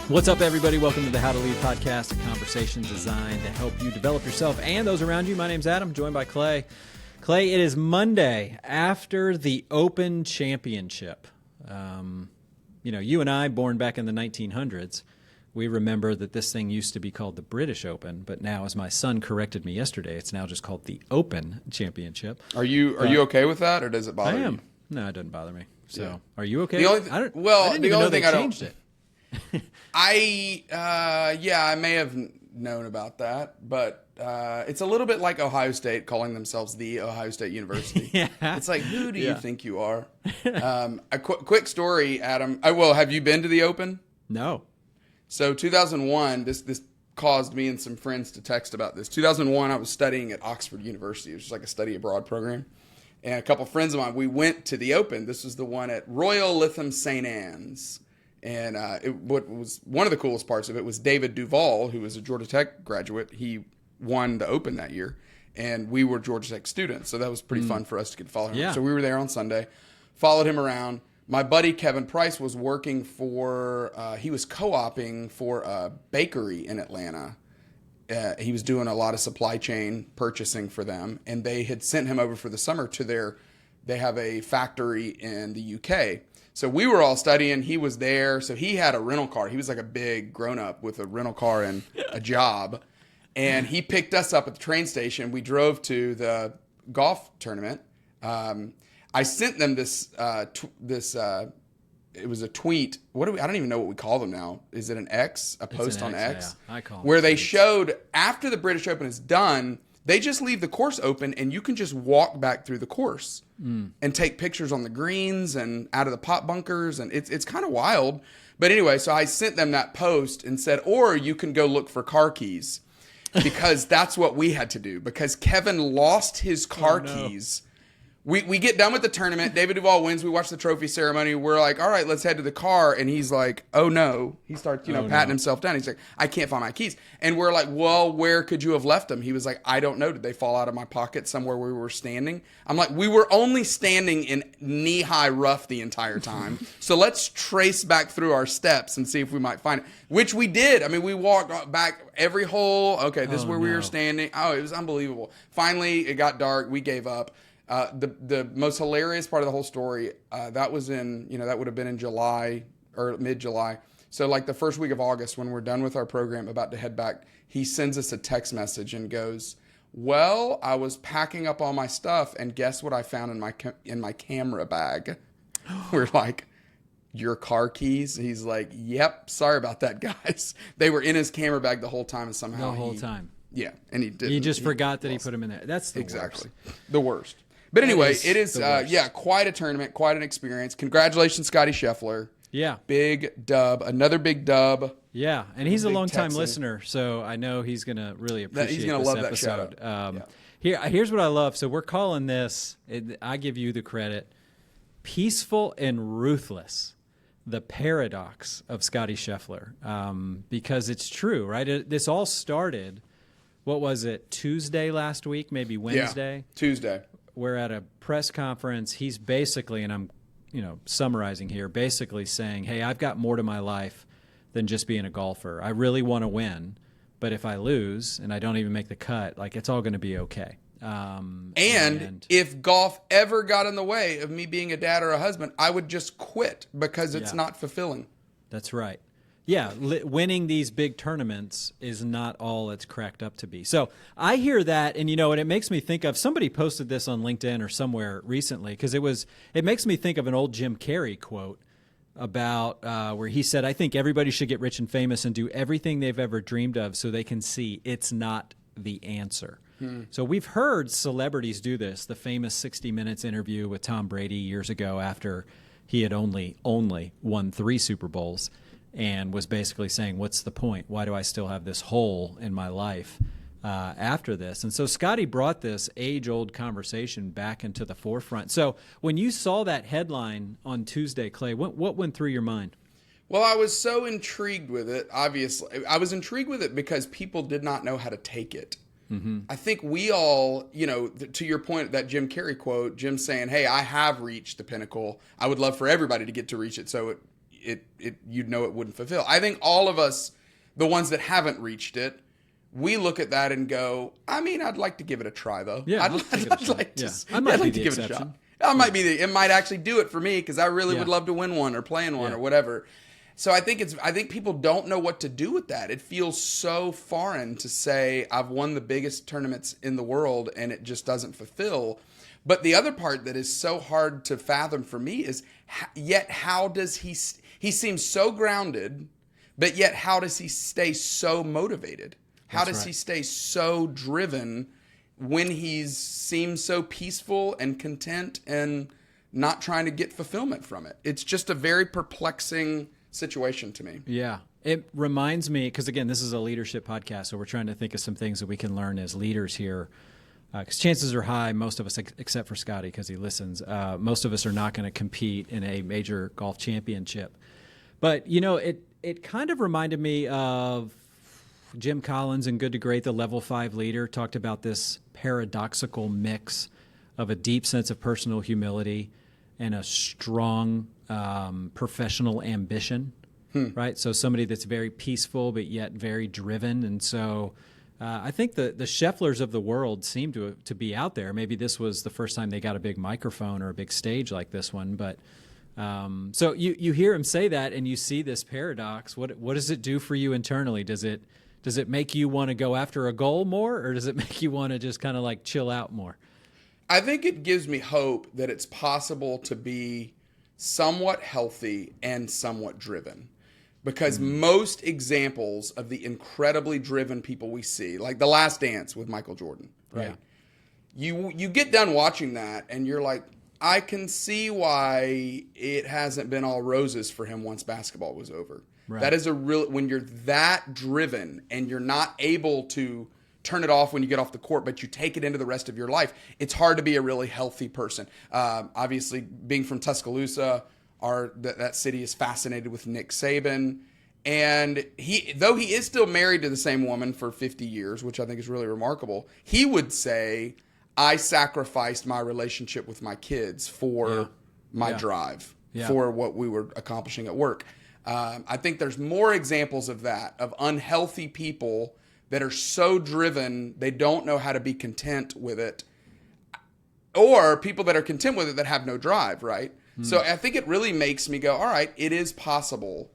What's up, everybody? Welcome to the How to Lead podcast, a conversation designed to help you develop yourself and those around you. My name's Adam, joined by Clay. Clay, it is Monday after the Open Championship. You and I, born back in the 1900s, we remember that this thing used to be called the British Open, but now, as my son corrected me yesterday, it's now just called the Open Championship. Are you okay with that, or does it bother you? I am. No, it doesn't bother me. So, yeah. Are you okay? The only I didn't even know they changed it. I may have known about that, but it's a little bit like Ohio State calling themselves the Ohio State University. Yeah. It's like, who do you think you are? A quick story, Adam. Have you been to the Open? No. So 2001, this caused me and some friends to text about this. 2001, I was studying at Oxford University. It was just like a study abroad program. And a couple friends of mine, we went to the Open. This was the one at Royal Lytham St. Anne's. And what was one of the coolest parts of it was David Duval, who was a Georgia Tech graduate. He won the Open that year, and we were Georgia Tech students. So that was pretty fun for us to get to follow him. Yeah. So we were there on Sunday, followed him around. My buddy Kevin Price was working for, he was co-oping for a bakery in Atlanta. He was doing a lot of supply chain purchasing for them, and they had sent him over for the summer to they have a factory in the UK. So we were all studying. He was there. So he had a rental car. He was like a big grown-up with a rental car and a job. And he picked us up at the train station. We drove to the golf tournament. I sent them this. It was a tweet. I don't even know what we call them now. Is it an X? A post on X? Yeah. I call them where they tweets. showed after the British Open is done, they just leave the course open and you can just walk back through the course and take pictures on the greens and out of the pot bunkers. And it's kind of wild. But anyway, so I sent them that post and said, or you can go look for car keys, because that's what we had to do, because Kevin lost his car keys. We get done with the tournament. David Duval wins. We watch the trophy ceremony. We're like, all right, let's head to the car. And he's like, oh, no. He starts, patting himself down. He's like, I can't find my keys. And we're like, well, where could you have left them? He was like, I don't know. Did they fall out of my pocket somewhere where we were standing? I'm like, we were only standing in knee-high rough the entire time. So let's trace back through our steps and see if we might find it, which we did. I mean, we walked back every hole. Okay, this is where we were standing. Oh, it was unbelievable. Finally, it got dark. We gave up. The most hilarious part of the whole story, that was that would have been in July or mid-July. So like the first week of August, when we're done with our program, about to head back, he sends us a text message and goes, well, I was packing up all my stuff and guess what I found in my camera bag? We're like, your car keys? He's like, yep, sorry about that, guys. They were in his camera bag the whole time, and somehow the whole time. Yeah, and he didn't. He just forgot that he put them in there. That's the exactly worst. The worst. But anyway, it is quite a tournament, quite an experience. Congratulations, Scottie Scheffler. Yeah. Big dub, another big dub. Yeah, and he's a longtime listener, so I know he's going to really appreciate he's gonna this love episode. that shout out. Here's what I love. So we're calling this, I give you the credit, Peaceful and Ruthless, the paradox of Scottie Scheffler, because it's true, right? This all started, what was it, Tuesday last week, maybe Wednesday? Yeah, Tuesday. We're at a press conference. He's basically, and I'm summarizing here, basically saying, hey, I've got more to my life than just being a golfer. I really want to win, but if I lose and I don't even make the cut, like, it's all going to be okay. And if golf ever got in the way of me being a dad or a husband, I would just quit because it's not fulfilling. That's right. Yeah, winning these big tournaments is not all it's cracked up to be. So I hear that, and and it makes me think of, somebody posted this on LinkedIn or somewhere recently, because it makes me think of an old Jim Carrey quote about where he said, I think everybody should get rich and famous and do everything they've ever dreamed of so they can see it's not the answer. So we've heard celebrities do this. The famous 60 Minutes interview with Tom Brady years ago after he had only won 3 Super Bowls, and was basically saying, what's the point? Why do I still have this hole in my life after this? And so Scottie brought this age-old conversation back into the forefront. So when you saw that headline on Tuesday, Clay, what went through your mind? Well, I was so intrigued with it, obviously. I was intrigued with it because people did not know how to take it. Mm-hmm. I think we all, to your point, that Jim Carrey quote, Jim saying, hey, I have reached the pinnacle. I would love for everybody to get to reach it. So you'd know it wouldn't fulfill. I think all of us, the ones that haven't reached it, we look at that and go, I mean, I'd like to give it a try though. Yeah, I'd like to give it a shot. It might actually do it for me because I really would love to win one or play in one or whatever. So I think people don't know what to do with that. It feels so foreign to say I've won the biggest tournaments in the world and it just doesn't fulfill. But the other part that is so hard to fathom for me is yet how does he seems so grounded, but yet how does he stay so motivated? How does he stay so driven when he seems so peaceful and content and not trying to get fulfillment from it? It's just a very perplexing situation to me. Yeah. It reminds me, because again, this is a leadership podcast, so we're trying to think of some things that we can learn as leaders here. Because chances are high, most of us, except for Scottie, because he listens, most of us are not going to compete in a major golf championship. But, it kind of reminded me of Jim Collins in Good to Great, the Level 5 leader, talked about this paradoxical mix of a deep sense of personal humility and a strong professional ambition, right? So somebody that's very peaceful but yet very driven. And so I think the Schefflers of the world seem to be out there. Maybe this was the first time they got a big microphone or a big stage like this one. But so you hear him say that and you see this paradox. What does it do for you internally? Does it make you want to go after a goal more, or does it make you want to just kind of like chill out more? I think it gives me hope that it's possible to be somewhat healthy and somewhat driven. Because most examples of the incredibly driven people we see, like The Last Dance with Michael Jordan, right? Yeah. You get done watching that and you're like, I can see why it hasn't been all roses for him once basketball was over. Right. That is when you're that driven and you're not able to turn it off when you get off the court, but you take it into the rest of your life, it's hard to be a really healthy person. Obviously, being from Tuscaloosa, that city is fascinated with Nick Saban. And though he is still married to the same woman for 50 years, which I think is really remarkable, he would say, I sacrificed my relationship with my kids for my drive, for what we were accomplishing at work. I think there's more examples of that, of unhealthy people that are so driven they don't know how to be content with it, or people that are content with it that have no drive, right? So I think it really makes me go, all right, it is possible.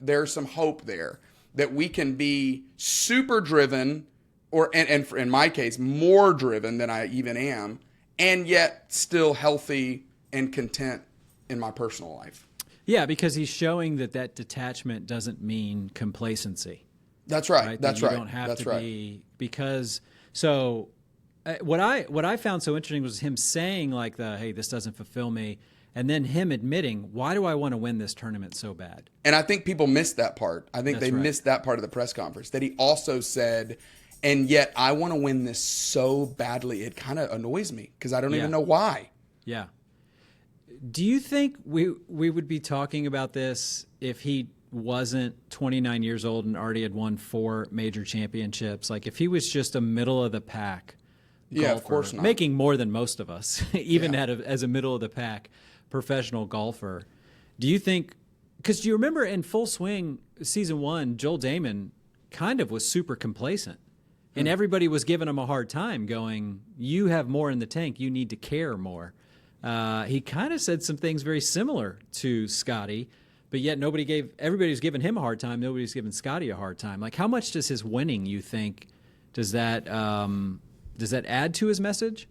There's some hope there that we can be super driven, and in my case, more driven than I even am, and yet still healthy and content in my personal life. Yeah, because he's showing that detachment doesn't mean complacency. That's right. Right? That's that right. You don't have That's to right. be, because so what I found so interesting was him saying like hey, this doesn't fulfill me, and then him admitting, why do I want to win this tournament so bad? And I think people missed that part. I think That's they right. missed that part of the press conference, that he also said, and yet I want to win this so badly. It kind of annoys me because I don't even know why. Yeah. Do you think we would be talking about this if he wasn't 29 years old and already had won 4 major championships? Like if he was just a middle of the pack golfer, yeah, of course not. making more than most of us, even as a middle of the pack professional golfer. Do you think, because do you remember in Full Swing season 1, Joel Damon kind of was super complacent and everybody was giving him a hard time going, you have more in the tank, you need to care more. He kind of said some things very similar to Scottie, but yet everybody's giving him a hard time. Nobody's giving Scottie a hard time. Like how much does his winning, you think, does that add to his message?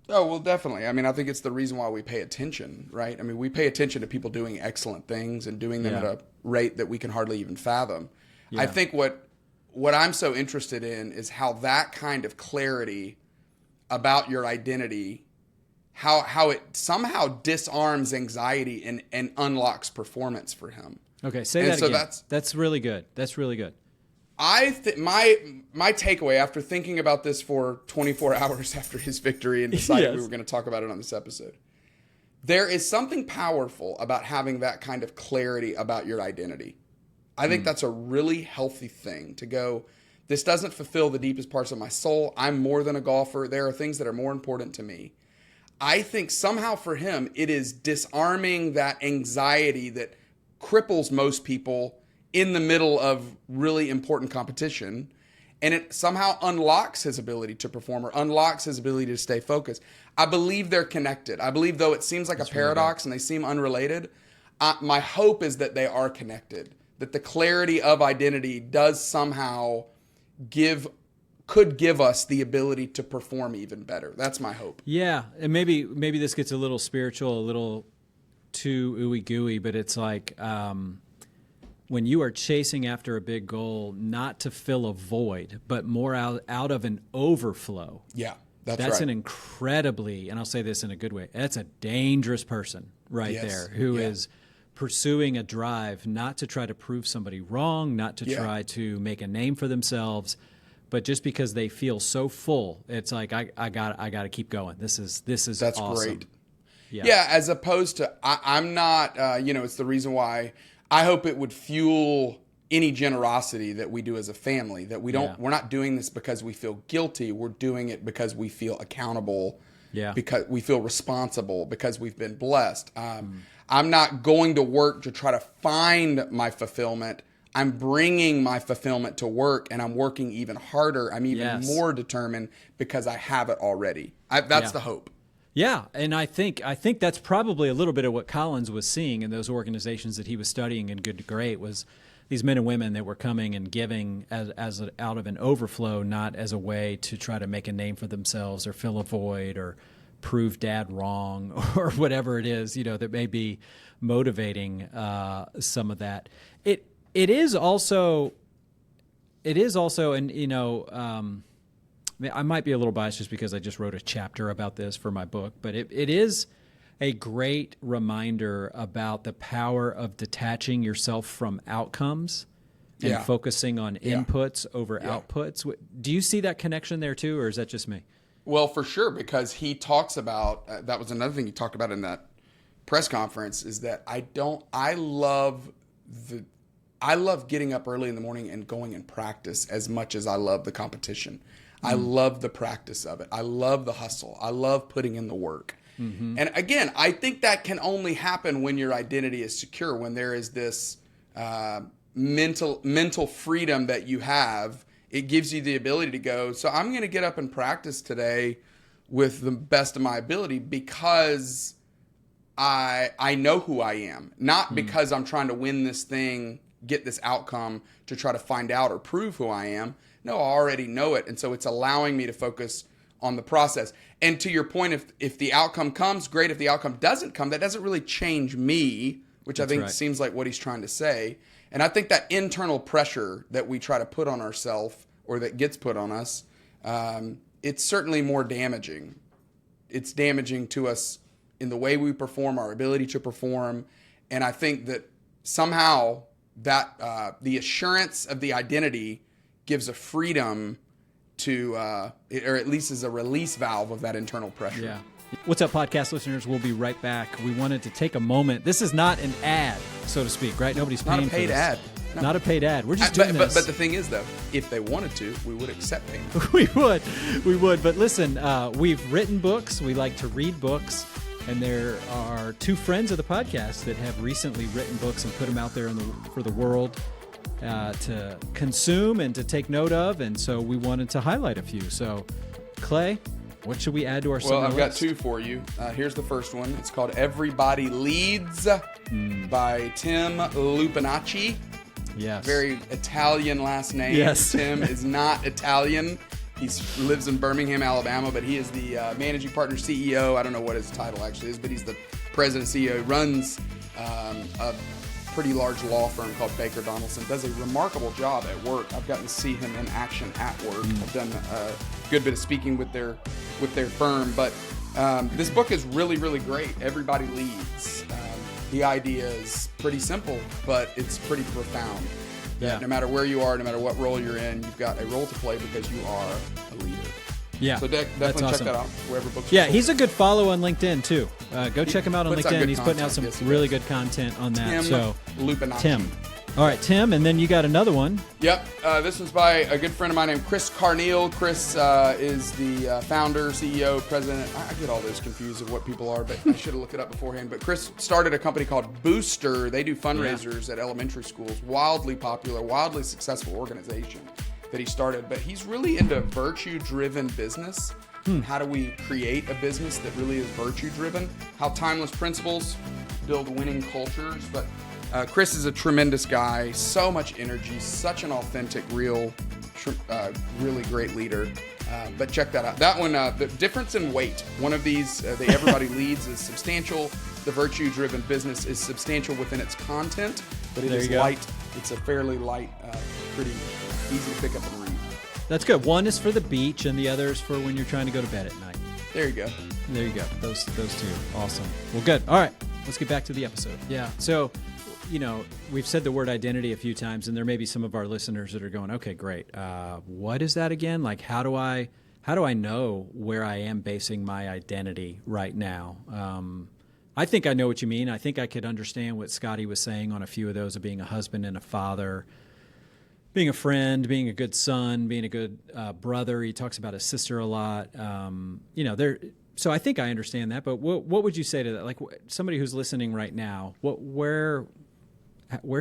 Oh, well, definitely. I mean, I think it's the reason why we pay attention, right? I mean, we pay attention to people doing excellent things and doing them at a rate that we can hardly even fathom. Yeah. I think what I'm so interested in is how that kind of clarity about your identity, how it somehow disarms anxiety and unlocks performance for him. Okay, say that again. That's really good. That's really good. My takeaway after thinking about this for 24 hours after his victory and deciding we were going to talk about it on this episode, there is something powerful about having that kind of clarity about your identity. I think that's a really healthy thing to go, this doesn't fulfill the deepest parts of my soul. I'm more than a golfer. There are things that are more important to me. I think somehow for him, it is disarming that anxiety that cripples most people in the middle of really important competition. And it somehow unlocks his ability to perform or unlocks his ability to stay focused. I believe they're connected. I believe, though it seems like a paradox and they seem unrelated, my hope is that they are connected, that the clarity of identity does somehow could give us the ability to perform even better. That's my hope. Yeah, and maybe this gets a little spiritual, a little too ooey gooey, but it's like when you are chasing after a big goal, not to fill a void, but more out of an overflow. Yeah, that's right. An incredibly, and I'll say this in a good way, that's a dangerous person there who is pursuing a drive not to try to prove somebody wrong, not to try to make a name for themselves, but just because they feel so full, it's like I got to keep going. This is that's awesome. Great. Yeah, as opposed to I'm not. It's the reason why I hope it would fuel any generosity that we do as a family. That we don't. Yeah. We're not doing this because we feel guilty. We're doing it because we feel accountable. Yeah. Because we feel responsible. Because we've been blessed. I'm not going to work to try to find my fulfillment. I'm bringing my fulfillment to work, and I'm working even harder. I'm even more determined because I have it already. That's the hope. Yeah, and I think that's probably a little bit of what Collins was seeing in those organizations that he was studying in Good to Great, was these men and women that were coming and giving as out of an overflow, not as a way to try to make a name for themselves or fill a void or prove dad wrong or whatever it is, that may be motivating some of that. It is also, and I might be a little biased just because I just wrote a chapter about this for my book, but it is a great reminder about the power of detaching yourself from outcomes and focusing on inputs over outputs. Do you see that connection there too, or is that just me? Well, for sure, because he talks about, that was another thing he talked about in that press conference, is that I love getting up early in the morning and going and practice as much as I love the competition. I love the practice of it. I love the hustle. I love putting in the work. Mm-hmm. And again, I think that can only happen when your identity is secure, when there is this mental freedom that you have. It gives you the ability to go, so I'm going to get up and practice today with the best of my ability because I know who I am, not because I'm trying to win this thing, get this outcome to try to find out or prove who I am. No, I already know it. And so it's allowing me to focus on the process. And to your point, if the outcome comes, great. If the outcome doesn't come, that doesn't really change me, which I think seems like what he's trying to say. And I think that internal pressure that we try to put on ourselves or that gets put on us, it's certainly more damaging. It's damaging to us in the way we perform, our ability to perform. And I think that somehow that the assurance of the identity gives a freedom to, or at least is a release valve of that internal pressure. Yeah. What's up, podcast listeners? We'll be right back. We wanted to take a moment. This is not an ad, so to speak, right? Nobody's paying for this. Not a paid ad. No. Not a paid ad. We're just doing this. But the thing is, though, if they wanted to, we would accept payment. We would. But listen, we've written books. We like to read books. And there are two friends of the podcast that have recently written books and put them out there for the world to consume and to take note of. And so we wanted to highlight a few. So, Clay, what should we add to our summer list? Well, I've got two for you. Here's the first one. It's called Everybody Leads by Tim Lupinacci. Yes. Very Italian last name. Yes. Tim is not Italian. He lives in Birmingham, Alabama, but he is the managing partner, CEO. I don't know what his title actually is, but he's the president, CEO. He runs a pretty large law firm called Baker Donaldson. Does a remarkable job at work. I've gotten to see him in action at work. I've done a good bit of speaking with their firm, but this book is really, really great. Everybody Leads. The idea is pretty simple, but it's pretty profound. Yeah. No matter where you are, no matter what role you're in, you've got a role to play because you are a leader. Yeah. So definitely check that out wherever books are sold. He's a good follow on LinkedIn too. Go check him out on LinkedIn. He's putting out some really good content on that. Tim Lupinacci. All right, Tim, and then you got another one. Yep. This one's by a good friend of mine named Chris Carneal. Chris is the founder, CEO, president. I get all those confused of what people are, but I should have looked it up beforehand. But Chris started a company called Booster. They do fundraisers at elementary schools. Wildly popular, wildly successful organization that he started. But he's really into virtue-driven business. How do we create a business that really is virtue-driven? How timeless principles build winning cultures. But Chris is a tremendous guy, so much energy, such an authentic, real, really great leader. But check that out. That one, the difference in weight. One of these, the Everybody Leads, is substantial. The virtue-driven business is substantial within its content, but it is light. It's a fairly light, pretty easy to pick up and read. That's good. One is for the beach, and the other is for when you're trying to go to bed at night. There you go. There you go. Those two. Awesome. Well, good. All right. Let's get back to the episode. Yeah. So, we've said the word identity a few times, and there may be some of our listeners that are going, okay, great. What is that again? Like, how do I know where I am basing my identity right now? I think I know what you mean. I think I could understand what Scottie was saying on a few of those, of being a husband and a father, being a friend, being a good son, being a good brother. He talks about his sister a lot. So I think I understand that. But what would you say to that? Like, somebody who's listening right now, where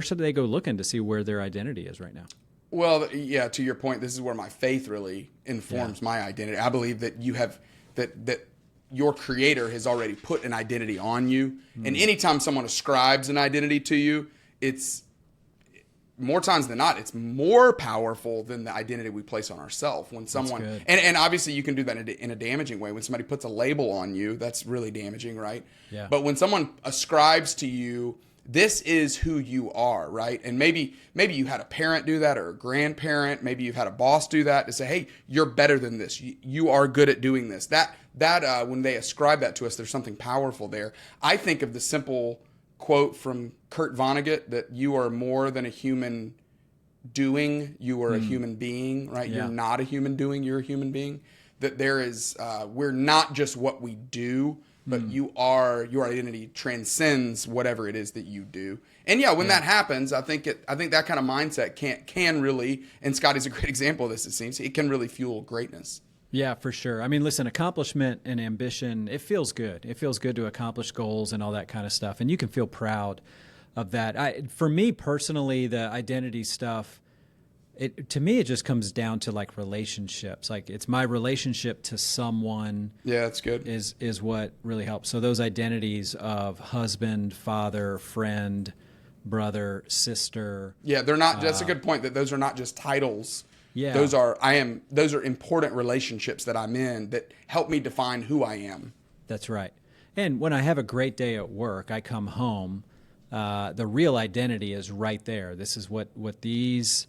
should they go looking to see where their identity is right now? Well, yeah, to your point, this is where my faith really informs my identity. I believe that you have that your Creator has already put an identity on you. And anytime someone ascribes an identity to you, it's more times than not, it's more powerful than the identity we place on ourselves. When someone, and obviously you can do that in a damaging way. When somebody puts a label on you, that's really damaging, right? Yeah. But when someone ascribes to you, this is who you are, right? And maybe you had a parent do that, or a grandparent. Maybe you've had a boss do that, to say, hey, you're better than this. You are good at doing this. That when they ascribe that to us, there's something powerful there. I think of the simple quote from Kurt Vonnegut that you are more than a human doing, you are a human being, right? Yeah. You're not a human doing, you're a human being. That there is, we're not just what we do, but your identity transcends whatever it is that you do. And when that happens, I think that kind of mindset can really, and Scottie's a great example of this, it seems, it can really fuel greatness. Yeah, for sure. I mean, listen, accomplishment and ambition, it feels good. It feels good to accomplish goals and all that kind of stuff. And you can feel proud of that. For me personally, the identity stuff, to me, it just comes down to like relationships. Like, it's my relationship to someone. Yeah, that's good. Is what really helps. So those identities of husband, father, friend, brother, sister. Yeah, they're not, that's a good point, that those are not just titles. Yeah. Those are important relationships that I'm in that help me define who I am. That's right. And when I have a great day at work, I come home, the real identity is right there. This is what these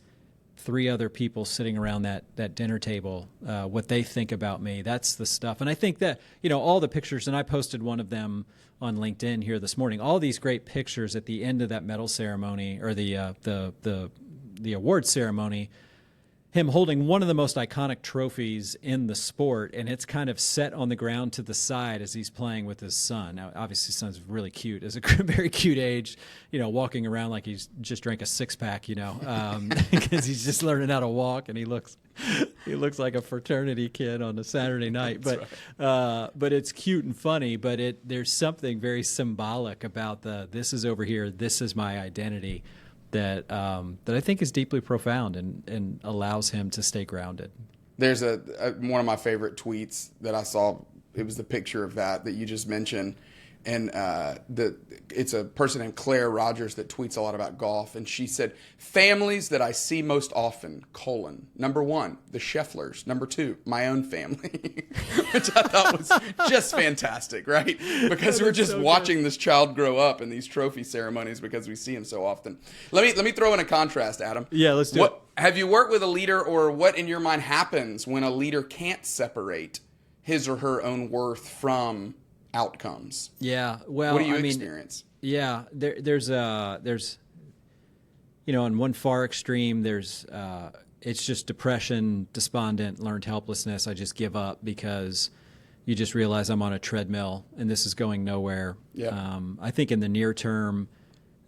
three other people sitting around that dinner table, what they think about me. That's the stuff. And I think that, all the pictures, and I posted one of them on LinkedIn here this morning, all these great pictures at the end of that medal ceremony, or the award ceremony, him holding one of the most iconic trophies in the sport, and it's kind of set on the ground to the side as he's playing with his son. Now, obviously, his son's really cute, as a very cute age, walking around like he's just drank a six-pack, because he's just learning how to walk, and he looks like a fraternity kid on a Saturday night. But right. But it's cute and funny. But there's something very symbolic about this is over here, this is my identity, that I think is deeply profound and allows him to stay grounded. There's one of my favorite tweets that I saw. It was the picture of that you just mentioned. And it's a person named Claire Rogers that tweets a lot about golf. And she said, families that I see most often, number 1, the Schefflers. Number 2, my own family, which I thought was just fantastic, right? Because we're just watching this child grow up in these trophy ceremonies because we see him so often. Let me throw in a contrast, Adam. Yeah, let's do it. Have you worked with a leader, or what in your mind happens when a leader can't separate his or her own worth from outcomes? Yeah. Well, what do you experience? Yeah, there's on one far extreme, there's it's just depression, despondent, learned helplessness. I just give up because you just realize I'm on a treadmill and this is going nowhere. Yeah. I think in the near term,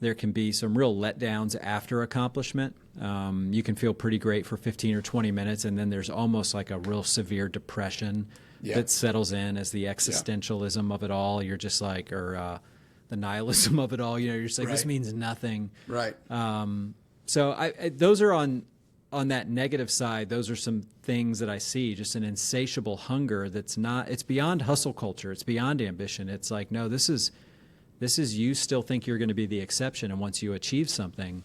there can be some real letdowns after accomplishment. You can feel pretty great for 15 or 20 minutes, and then there's almost like a real severe depression that settles in as the existentialism of it all. You're just like, or the nihilism of it all. You're just like, this means nothing. Right. So those are on that negative side. Those are some things that I see, just an insatiable hunger that's not, it's beyond hustle culture. It's beyond ambition. It's like, no, this is you still think you're going to be the exception. And once you achieve something,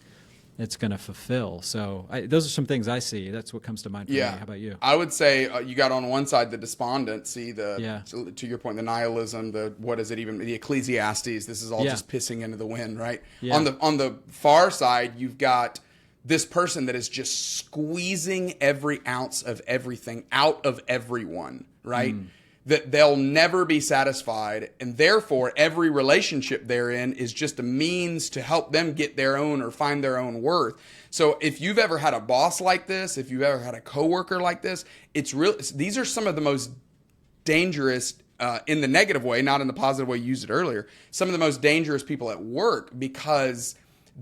it's going to fulfill. So those are some things I see. That's what comes to mind for me. How about you? I would say you got on one side the despondency, to your point, the nihilism, the Ecclesiastes. This is all just pissing into the wind, right? Yeah. On the far side, you've got this person that is just squeezing every ounce of everything out of everyone, right? That they'll never be satisfied, and therefore every relationship they're in is just a means to help them get their own or find their own worth. So if you've ever had a boss like this, if you've ever had a coworker like this, these are some of the most dangerous, in the negative way, not in the positive way you used it earlier, some of the most dangerous people at work, because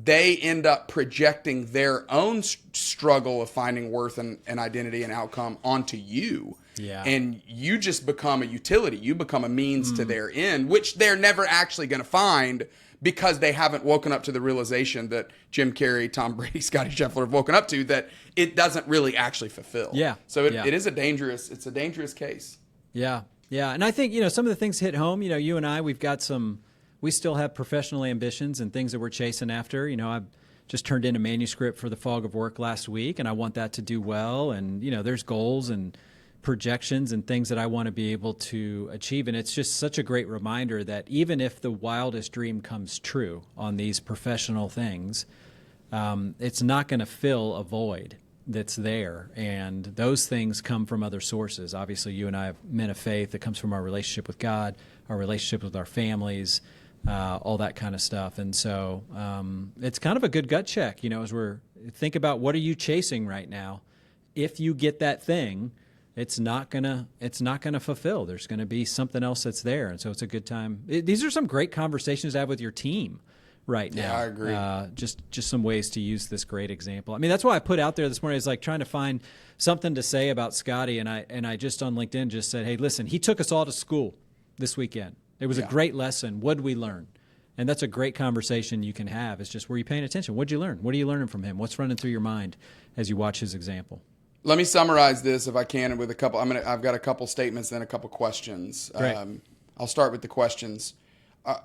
they end up projecting their own struggle of finding worth and identity and outcome onto you. Yeah. And you just become a utility. You become a means to their end, which they're never actually going to find, because they haven't woken up to the realization that Jim Carrey, Tom Brady, Scottie Scheffler have woken up to, that it doesn't really actually fulfill. Yeah. So it is a dangerous case. Yeah. Yeah. And I think, some of the things hit home. You and I, we still have professional ambitions and things that we're chasing after. I've just turned in a manuscript for The Fog of Work last week, and I want that to do well. And, there's goals and projections and things that I want to be able to achieve. And it's just such a great reminder that even if the wildest dream comes true on these professional things, it's not going to fill a void that's there. And those things come from other sources. Obviously, you and I have men of faith that comes from our relationship with God, our relationship with our families, all that kind of stuff. And so it's kind of a good gut check, as we're think about what are you chasing right now. If you get that thing, it's not gonna fulfill. There's gonna be something else that's there, and so it's a good time. These are some great conversations to have with your team right now. Yeah, I agree. Just some ways to use this great example. I mean, that's why I put out there this morning is like trying to find something to say about Scottie, and I just on LinkedIn just said, hey, listen, he took us all to school this weekend. It was a great lesson. What'd we learn? And that's a great conversation you can have. It's just, were you paying attention? What'd you learn? What are you learning from him? What's running through your mind as you watch his example? Let me summarize this, if I can, with a couple. I've got a couple statements and a couple questions. I'll start with the questions.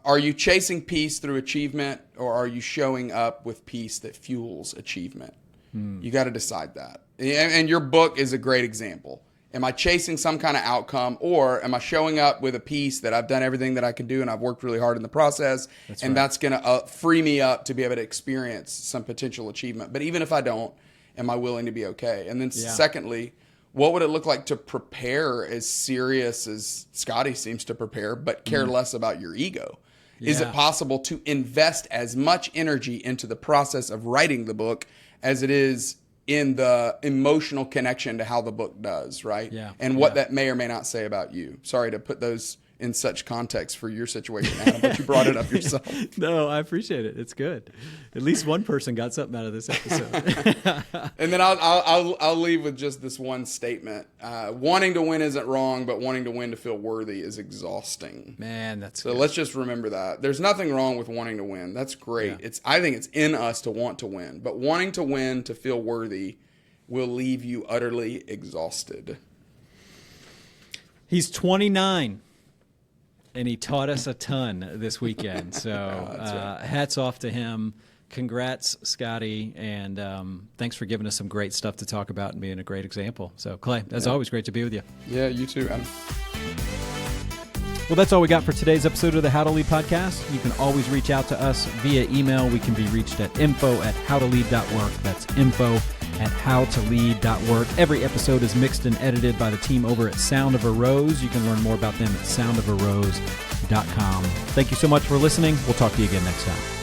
Are you chasing peace through achievement, or are you showing up with peace that fuels achievement? You got to decide that. And your book is a great example. Am I chasing some kind of outcome, or am I showing up with a peace that I've done everything that I can do and I've worked really hard in the process, that's going to free me up to be able to experience some potential achievement? But even if I don't, am I willing to be okay? And then secondly, what would it look like to prepare as serious as Scottie seems to prepare, but care less about your ego? Is it possible to invest as much energy into the process of writing the book as it is in the emotional connection to how the book does, right? And what that may or may not say about you. Sorry to put those in such context for your situation, Adam, but you brought it up yourself. No, I appreciate it. It's good. At least one person got something out of this episode. And then I'll leave with just this one statement. Wanting to win isn't wrong, but wanting to win to feel worthy is exhausting. Man, that's so good. Let's just remember that. There's nothing wrong with wanting to win. That's great. I think it's in us to want to win, but wanting to win to feel worthy will leave you utterly exhausted. He's 29. And he taught us a ton this weekend. So hats off to him. Congrats, Scottie. And thanks for giving us some great stuff to talk about and being a great example. So, Clay, as always, great to be with you. Yeah, you too, Adam. Well, that's all we got for today's episode of the How to Lead podcast. You can always reach out to us via email. We can be reached at info@howtolead.work. That's info@howtolead.work. Every episode is mixed and edited by the team over at Sound of a Rose. You can learn more about them at soundofarose.com. Thank you so much for listening. We'll talk to you again next time.